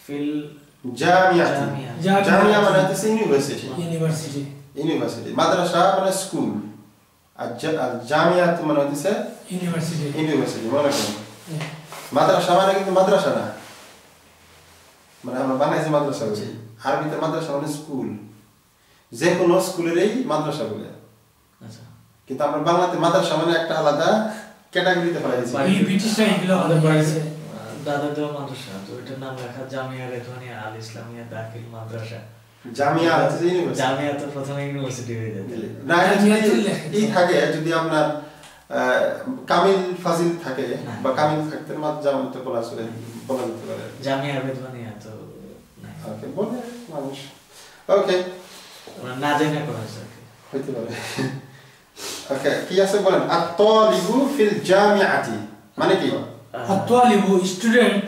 Feel Jamia মানে হচ্ছে university মাদ্রাসা মানে স্কুল আর জামিয়াত মানে হচ্ছে ইউনিভার্সিটি মনে করেন মাদ্রাসা মানে কিন্তু মাদ্রাসা না মানে আমরা বাংলাদেশে মাদ্রাসা বলি আরবিতে মাদ্রাসা মানে স্কুল যে কোনো স্কুলেরই মাদ্রাসা বলে আচ্ছা কিন্তু আমরা বাংলাতে মাদ্রাসা মানে একটা আলাদা ক্যাটাগরিতে ফেলা দিয়েছি এই ব্রিটিশরা এগুলো আমাদের বাড়িতে দাদাদের মাদ্রাসা তো এটার নাম লেখা জামিয়া রেদওয়ানিয়া আল ইসলামিয়া দাখিল মাদ্রাসা জামিয়া আছে ইউনিভার্সিটি জামিয়া তো প্রথমে ইউনিভার্সিটি হয়ে যেত না এই থাকে যদি আপনার কামিল ফাজিল থাকে বা কামিল থাকতে জামিয়া তো বলা চলে বলা যেতে পারে জামিয়া রেদওয়ানিয়া তো ওকে বলে মানুষ ওকে না জানা করা আছে হইতে পারে ওকে কি আছে বলেন আত-তালিবু ফিল জামিআতি মানে কি আত-তালিবু স্টুডেন্ট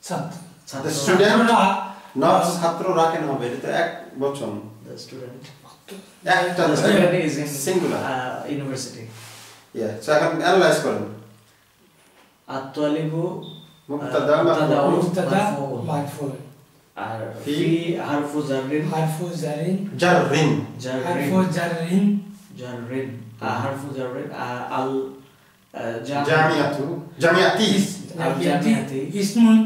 ছাত্র স্টুডেন্ট না ছাত্ররা কেন হবে এটা এক বচন the student একটা is in singular university so এখন অ্যানালাইজ করেন আত-তালিবু মুবতাদা মারফু আর ফি হারফু জাররিন harfu zarin harfu jarrin al jamiati ismun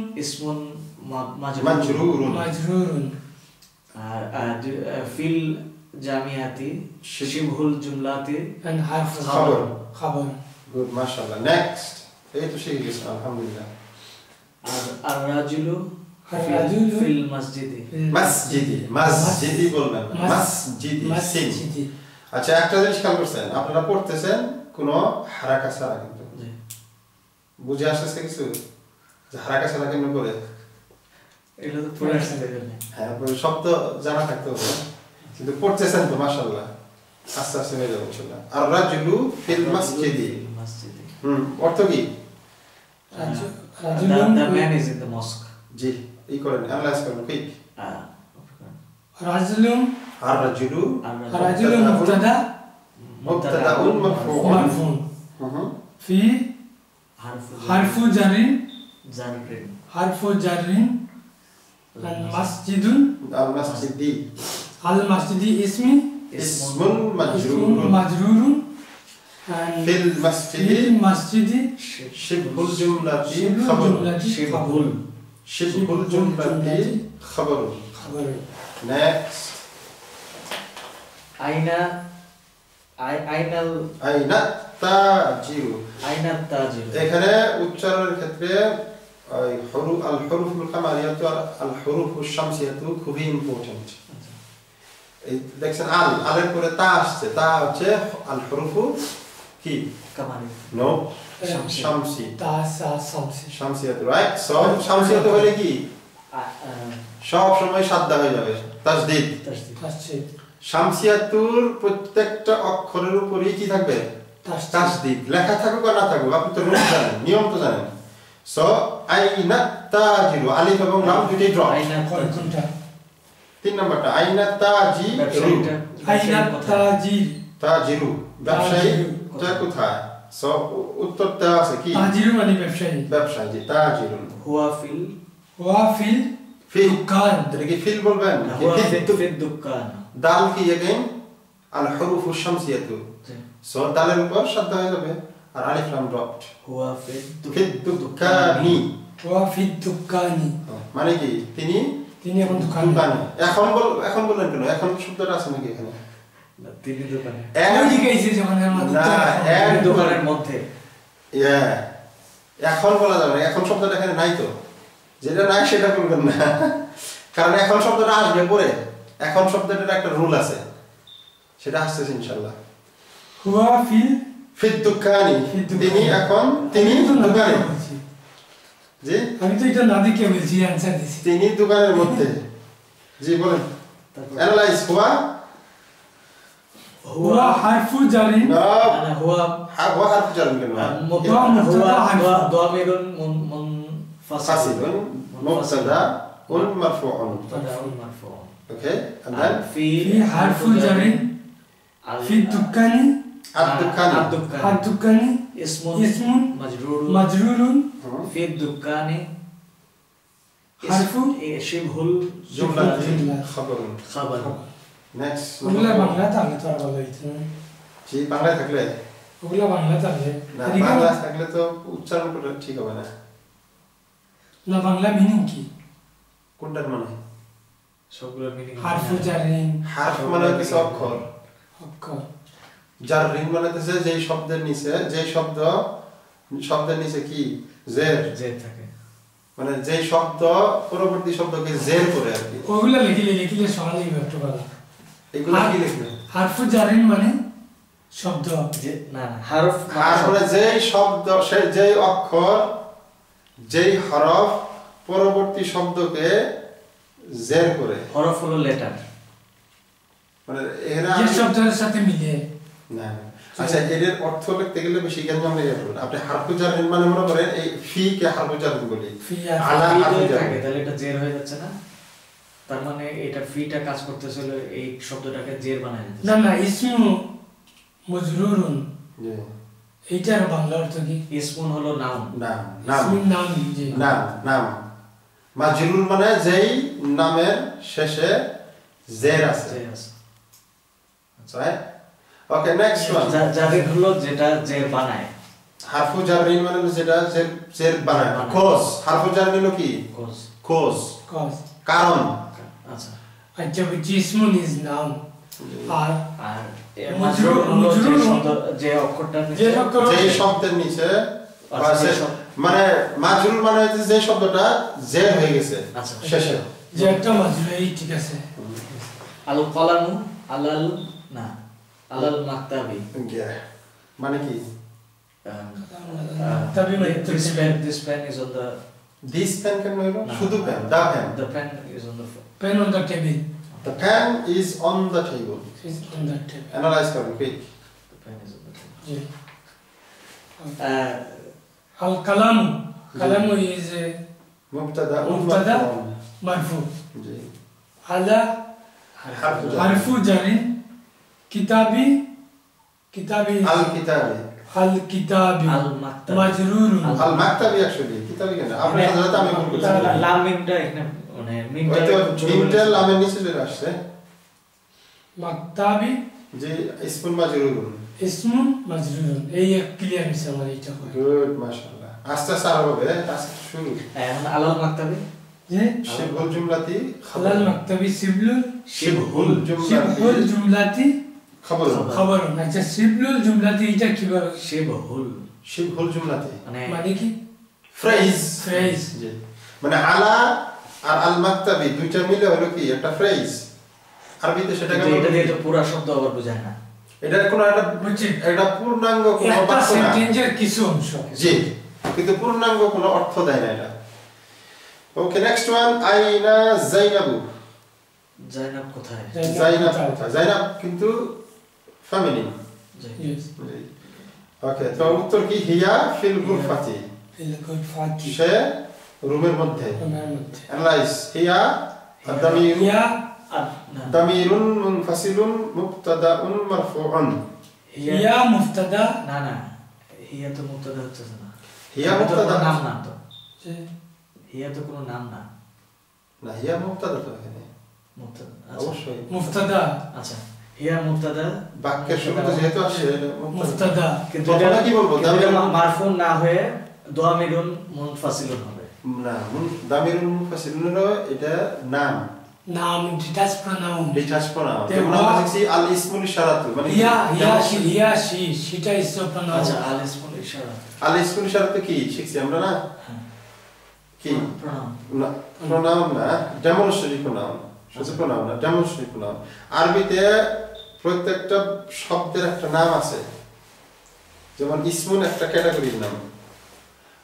majrurun fil jamiati shibhul jumlati and harfu khabar good mashallah next এই তো শিখে গেছেন আলহামদুলিল্লাহ আর রাজুলু ফিল মসজিদি বলবেন মসজিদি আচ্ছা একটা জিনিস খেয়াল করছেন আপনারা পড়তেছেন কোনো হারাকা ছাড়া কিন্তু বুঝে আসছে কিছু যে হারাকা ছাড়া কেন করে এগুলো তো পড়ে আসছে হ্যাঁ শব্দ জানা থাকতে হবে কিন্তু পড়তেছেন তো মাশাআল্লাহ আস্তে আস্তে হয়ে যাবে ইনশাআল্লাহ আর রাজুলু ফিল মসজিদি অর্থ কি the man is in the mosque জি এই করেন অ্যানালাইজ করেন কুইক রাজুলুম আর রাজুলু মুবতাদাউন মারফুউন ফি হারফু Zarin al masjidi ismun majrurun fil masjidi shibhul jumlati khabarun next aina tajiru tajiru এখানে উচ্চারণের ক্ষেত্রে আল হুরুফুল কামালিয়াতু আর আল হুরুফুশ শামসিয়াতু খুবই ইম্পর্টেন্ট এই দেখছেন আলের পরে তা আসছে তা হচ্ছে আল হুরুফু কি Kamalia no Samsi শামসিয়াতু right so শামসিয়াতু হলে কি সব সময় সাদ্দা হয়ে যাবে তাসদীদ শামসিয়াতুর প্রত্যেকটা অক্ষরের উপরেই কি থাকবে তাসদীদ লেখা থাকুক আর না থাকুক আপনি তো রুল জানেন নিয়ম তো জানেন সো আইনা তাজিরু আলিফ এবং লাম দুটোই ড্রপ তিন নাম্বারটা আইনা তাজিরু ব্যবসায়ীটা কোথায় সো উত্তরটা আছে কি তাজিরু মানে ব্যবসায়ী জি তাজিরুন হুয়া ফিল দোকান এটা কি ফিল বলবেন ফিল দোকান দাল কি अगेन আল হুরুফুশ শামসিয়াতু সো দালের উপর শব্দ হয়ে যাবে আর আলিফ লাম ড্রপড হুয়া ফিল দুকানি মানে কি তিনি এখন দোকানে এখন বলেন কেন এখন শব্দটা আছে নাকি এখানে তিনি দোকানে ওইদিকে এসে যখন এক দোকানের মধ্যে এখন বলা যাবে না এখন শব্দটা এখানে নাই তো যেটা নাই সেটা বলবেন না কারণ এখন শব্দটা আসবে পরে এখন শব্দটার একটা রুল আছে সেটা আসছে ইনশাআল্লাহ হুয়া ফিল দুকানি তিনি দোকানে জি আমি তো এটা না দেখে বলছি आंसर দিছি তিনি দোকানের মধ্যে জি বলেন অ্যানালাইজ হুয়া হারফু জারিন না হুয়া হারফু জারিন কেন হুয়া দামিরুন মুনফাসিলুন মুবতাদাউন মারফুউন okay and then fi harfu jarin fi dukani الدكان اسم مجرور في الدكان حرف شبه الجملة خبر next ওগুলা বাংলা থাকলে তো আর ভালো হইতো না জি বাংলায় থাকলে ওগুলা বাংলা থাকলে না বাংলা থাকলে তো উচ্চারণ করে ঠিক হবে না না বাংলা মিনিং কি কোনটার মানে সবগুলো মিনিং হারফু জারিন হারফ মানে হচ্ছে অক্ষর জারিন মানে হচ্ছে যেই শব্দের নিচে যেই শব্দের নিচে কি জের থাকে মানে যেই শব্দ পরবর্তী শব্দকে জের করে আর কি ওগুলা লিখলে সহজ হইবে একটু ভালো এগুলা কি লিখবে হারফু জারিন মানে শব্দ না হরফ মানে যেই শব্দ যেই অক্ষর যেই হরফ পরবর্তী শব্দকে জের করে হরফ হলো লেটার মানে এরা যে শব্দের সাথে মিলে না আচ্ছা এর অর্থ লিখতে গেলে বেশি জ্ঞান জানলে হবে আপনি হারফু জারিন মানে মনে করেন এই ফি কে হারফু জারিন বলি আলা হারফু জারিন তাহলে এটা জের হয়ে যাচ্ছে না তার মানে এটা ফিটা কাজ করতেছিল এই শব্দটাকে জের বানায় দিতেছে না ইসমু মজরুরুন জি এইটার বাংলা অর্থ কি ইসমুন হলো নাম ইসমুন নাম জি নাম মাজরুর মানে যেই নামের শেষে জের আছে আচ্ছা ওকে নেক্সট ওয়ান জারিন হলো যেটা জের বানায় হারফু জারিন মানে যেটা জের বানায় কোজ হারফু জারিন হলো কি কোজ কারণ আচ্ছা আচ্ছা ইসমুন ইজ নাম আর মাজরুর হলো যে অক্ষরটার নিচে যেই শব্দের নিচে মানে মাজরুর মানে হচ্ছে যে শব্দটা জের হয়ে গেছে আচ্ছা শেষে যে একটা মাজরুর এই ঠিক আছে আল কলামু আলাল না আলাল মাকতাবি মানে কি তবে this pen is on the this pen কেন হলো শুধু pen the pen is on the pen on the table the pen is on the table is on the table analyze করুন quick the pen is on the table জি al kalamu is مبتدا مرفوع জি على حرف جر كتابي الكتاب مجرور المكتب actually কিতাবি কেন আপনার সাথে আমি বলবো লাম মিমটা এখানে মানে মিমটা লামের নিচে চলে আসছে মাকতাবি জি ইসমুল মাজরুর এই ক্লিয়ার হইছে আমার এটা গুড মাশাআল্লাহ আস্তে আস্তে আরো হবে টাস্ক শুরু এখন আলাল মাকতাবি জি শিবহুল জুমলাতি আলাল মাকতাবি শিবহুল জুমলাতি খবর আচ্ছা শিবহুল জুমলাতি এটা কি বলে শিবহুল জুমলাতি মানে কি ফ্রেজ জি মানে আলা আর আল মাকতাবি দুইটা মিলে হলো কি একটা ফ্রেজ আরবিতে সেটাকে এটা দিয়ে তো পুরো শব্দ আবার বোঝায় না এটা কোনো একটা পূর্ণাঙ্গ কোনো একটা সেন্টেন্সের কিছু অংশ জি কিন্তু পূর্ণাঙ্গ কোনো অর্থ দেয় না এটা ওকে নেক্সট ওয়ান আইনা যায়নাবু জাইনাব কোথায় যায়নাব কিন্তু ফেমিনিন ইয়েস ওকে তো উত্তর কি হিয়া ফিল গুরফাতি সে রুমের মধ্যে অ্যানালাইজ হিয়া আদামির দামিরুন মুনফাসিলুন মুবতাদাউন মারফুউন হিয়া মুবতাদা না হিয়া তো মুবতাদা হচ্ছে না হিয়া মুবতাদা নাম না তো জি হিয়া তো কোনো নাম না হিয়া মুবতাদা তো এখানে মুবতাদা অবশ্যই মুবতাদা আচ্ছা হিয়া মুবতাদা বাক্যের শুরুতে যেহেতু আসে মুবতাদা কিন্তু এটা কি বলবো দামির মারফু না হয়ে দামিরুন মুনফাসিলুন হবে না দামিরুন মুনফাসিলুন এটা নাম detached pronoun যেমন আমরা দেখছি আল ইসমুল ইশারাতু মানে হিয়া সেটা ইসম pronoun আচ্ছা আল ইসমুল ইশারাতু কি শিখছি আমরা না কি pronoun pronoun না demonstrative pronoun শুধু pronoun না demonstrative pronoun আরবিতে প্রত্যেকটা শব্দের একটা নাম আছে যেমন ইসমুন একটা ক্যাটাগরির নাম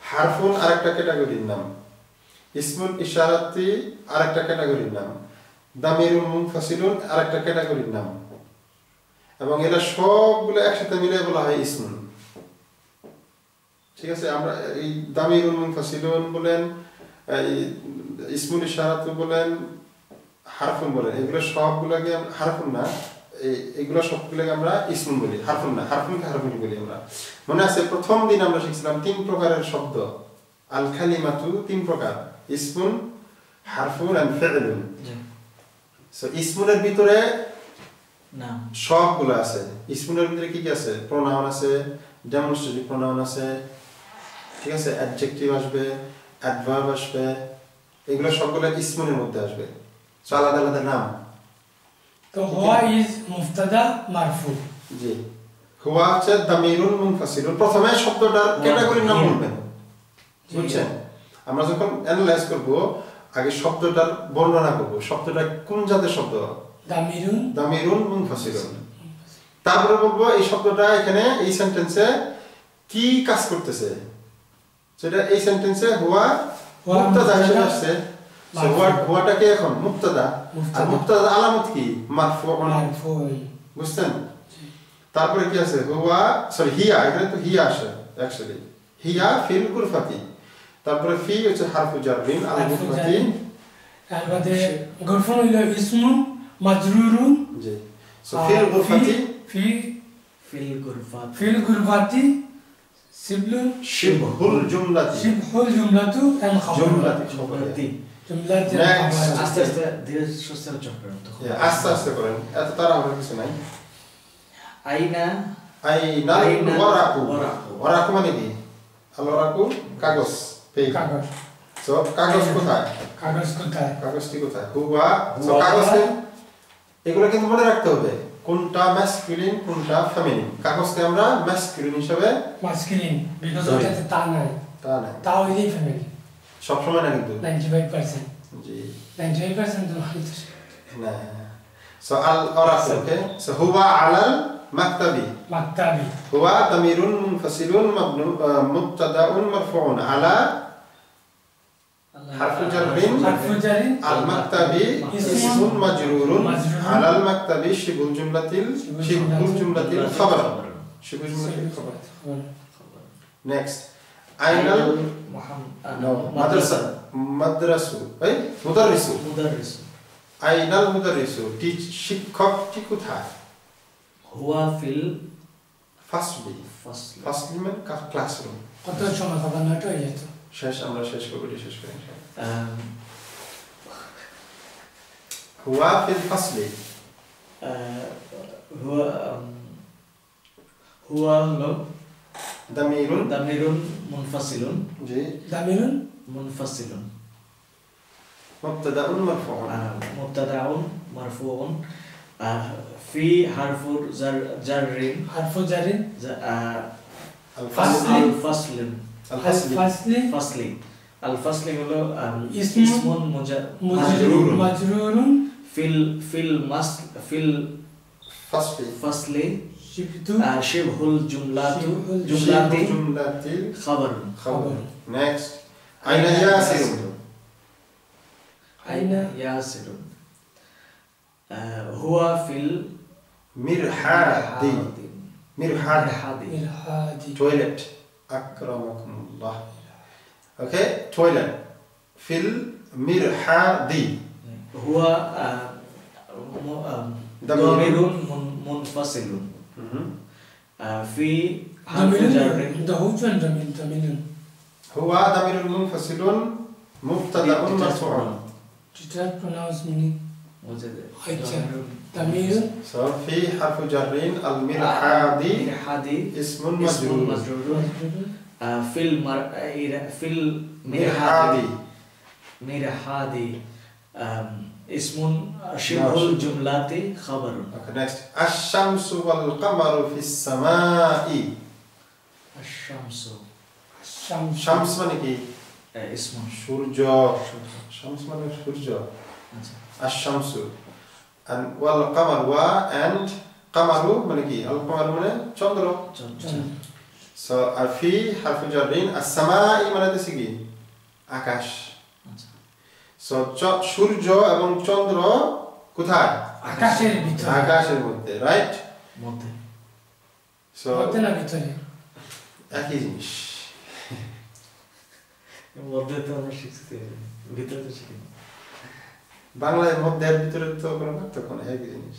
হারফুন আরেকটা ক্যাটাগরির নাম ইসমুল ইশারাতি আরেকটা ক্যাটাগরির নাম দামিরুল মুনফাসিলুন আরেকটা ক্যাটাগরির নাম এবং এরা সবগুলো একসাথে মিলে বলা হয় ইসমুন ঠিক আছে আমরা এই দামিরুল মুনফাসিলুন বলেন এই ইসমুল ইশারাতু বলেন হারফুন বলেন এগুলো সবগুলোকে হারফুন না এগুলো সবগুলোকে আমরা ইসমুন বলি, হারফুন না, হারফুনকে হারফুন বলি আমরা। মনে আছে প্রথম দিন আমরা শিখছিলাম 3 প্রকারের শব্দ, আল কালিমাতু 3 প্রকার, ইসমুন, হারফুন এন্ড ফি'লুন। সো ইসমুনের ভিতরে নাম সবগুলো আছে। ইসমুনের ভিতরে কি কি আছে? প্রোনাউন আছে, ডেমনস্ট্রেটিভ প্রোনাউন আছে, ঠিক আছে, অ্যাডজেক্টিভ আসবে, অ্যাডভার্ব আসবে, এগুলো সবগুলো ইসমুনের মধ্যে আসবে। সো আলাদা আলাদা নাম। তো হুয়া ইজ মুফতাদা মারফু। জি, হুয়া হচ্ছে দামিরুন মুনফাসিলুন। প্রথমে শব্দটার ক্যাটাগরির নাম বলবেন, বুঝছেন? আমরা যখন অ্যানালাইজ করব আগে শব্দটার বর্ণনা করব, শব্দটা কোন জাতের শব্দ, দামিরুন মুনফাসিলুন। তারপরে বলবো এই শব্দটা এখানে এই সেন্টেন্সে কি কাজ করতেছে, সেটা এই সেন্টেন্সে হুয়া মুবতাদা হিসেবে আসছে। সো হুয়াটাকে এখন মুবতাদা, আর মুবতাদা আলামত কি? মারফুউন, বুঝছেন? তারপরে কি আছে? হুয়া, সরি হিয়া, এখানে তো হিয়া আসে অ্যাকচুয়ালি, হিয়া ফিল গুরফাতি। তারপরে ফি হচ্ছে হারফু জাররিন আল গুরফাতি। তারপরে গুরফুন হইলো ইসমুন মাজরুরুন। জি, সো ফিল গুরফাতি, ফিল গুরফাতি শিবহুল জুমলাতু এন্ড জুমলাতি। আস্তে আস্তে ধীরে সুস্থে উচ্চারণ করেন তো। আস্তে আস্তে করেন, এত তাড়াহুড়ো কিছু নাই। আইনা ওয়ারাকু। ওয়ারাকু মানে কি? আল ওয়ারাকু কাগজ, পেজ। কাগজ। সো কাগজ কোথায়? কাগজটি কোথায়? হুয়া। সো কাগজে এগুলো কিন্তু মনে রাখতে হবে কোনটা ম্যাসকুলিন কোনটা ফেমিনিন। কাগজকে আমরা ম্যাসকুলিন হিসেবে, ম্যাসকুলিন বিকজ ওটাতে তা নাই, তা হইলেই ফেমিনিন সব সময় না, কিন্তু 95%। জি 95% তো না। সো আল ওয়ারাকু, ওকে। সো হুয়া আলাল মাকতাবি। হুয়া দামিরুন মুনফাসিলুন মুবতাদাউন মারফুউন আলা হারফু জাররিন আল মাকতাবি ইসমুন মাজরুরুন আলাল মাকতাবি শিবহুল জুমলাতিল খাবার। শিবহুল জুমলাতিল খাবার। নেক্সট আইনাল মাদ্রাসু, এই মুদাররিসু। আইনাল মুদাররিসু, শিক্ষকটি কোথায়? হুয়া ফিল ফাসলি। ফাসলি মানে ক্লাসরুম। কত সময় খাবার? 9টা হয়ে যেত। শেষ, আমরা শেষ করব, শেষ করি। হুয়া ফিল ফাসলি, হুয়া হলো দামিরুন মুনফাসিলুন। জি, দামিরুন মুনফাসিলুন মুবতাদাউন মারফুউন ফি হারফু জাররিন আল ফাসলি হলো ইসমুন মাজরুরুন ফিল ফাসলি শিবহুল জুমলাতি খাবার। নেক্সট আইনা ইয়াসিরুন হুয়া ফিল মিরহাদি। টয়লেট। আক্রামাকুমুল্লাহ। ওকে, টয়লেট ফিল মিরহাদি। হুয়া দামিরুন মুনফাসিলুন ফি হারফু জাররিন হুয়া দামিরুন মুনফাসিলুন মুবতাদাউন মারফুউন। Did pronounce meaning? Damir. So fi harfu jarrin al mirhadi ismun majrur. Fil mirhadi ismun shibhul jumlati khabarun. Okay, next. Ash-shamsu wal qamaru fis samai. Ash-shamsu. Shams মানে কি? ismun সূর্য। শামস মানে সূর্য। আশ-শামসু and wal qamar wa and qamaru মানে কি? আল qamaru মানে চন্দ্র। so আর fi harfu jarrin as-samai মানে হচ্ছে কি? আকাশ। so সূর্য এবং চন্দ্র কোথায়? আকাশের ভিতরে। আকাশের মধ্যে, রাইট? মধ্যে। so মধ্যে না ভিতরে? একই জিনিস। মধ্যে তো আমরা শিখছি, ভিতরে তো শিখিনি। বাংলায় মধ্যে আর ভিতরে তো কোনো পার্থক্য নেই, একই জিনিস।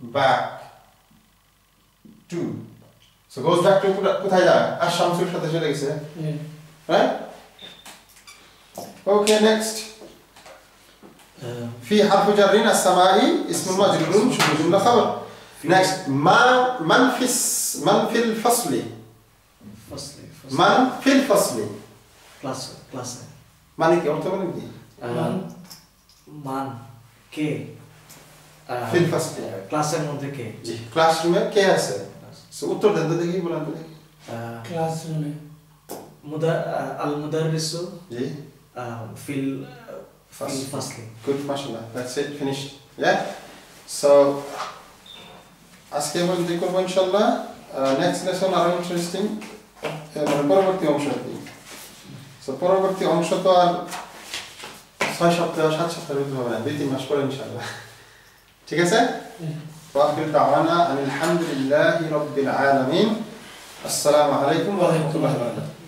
back to. So goes back to কোথায় যায় আশ-শামসুর সাথে চলে গেছে right okay next في حرف جر السماء اسم مجرور شبه جملة خبر next من في الفصل من في الفصل class মানে কি অর্থ বলেন কি মান কে في الفصل ক্লাসের মধ্যে কে জি ক্লাসরুমে কে আছে সো উত্তর দেন তো দেখি বলেন তো দেখি ক্লাসরুমে আল মুদাররিসু জি feel ফাসলি good mashallah that's it finished yeah so আজকে আমরা দেখব করব ইনশাআল্লাহ নেক্সট লেসন আরো ইন্টারেস্টিং মানে পরবর্তী অংশ কি সো পরবর্তী অংশ তো আর 6 সপ্তাহ 7 সপ্তাহের মধ্যে হবে না 2-3 মাস পরে ইনশাআল্লাহ ঠিক আছে ওয়াকিল দাওয়ানা আলহামদুলিল্লাহি রাব্বিল আলামিন আসসালামু আলাইকুম ওয়া রাহমাতুল্লাহি ওয়া বারাকাতুহু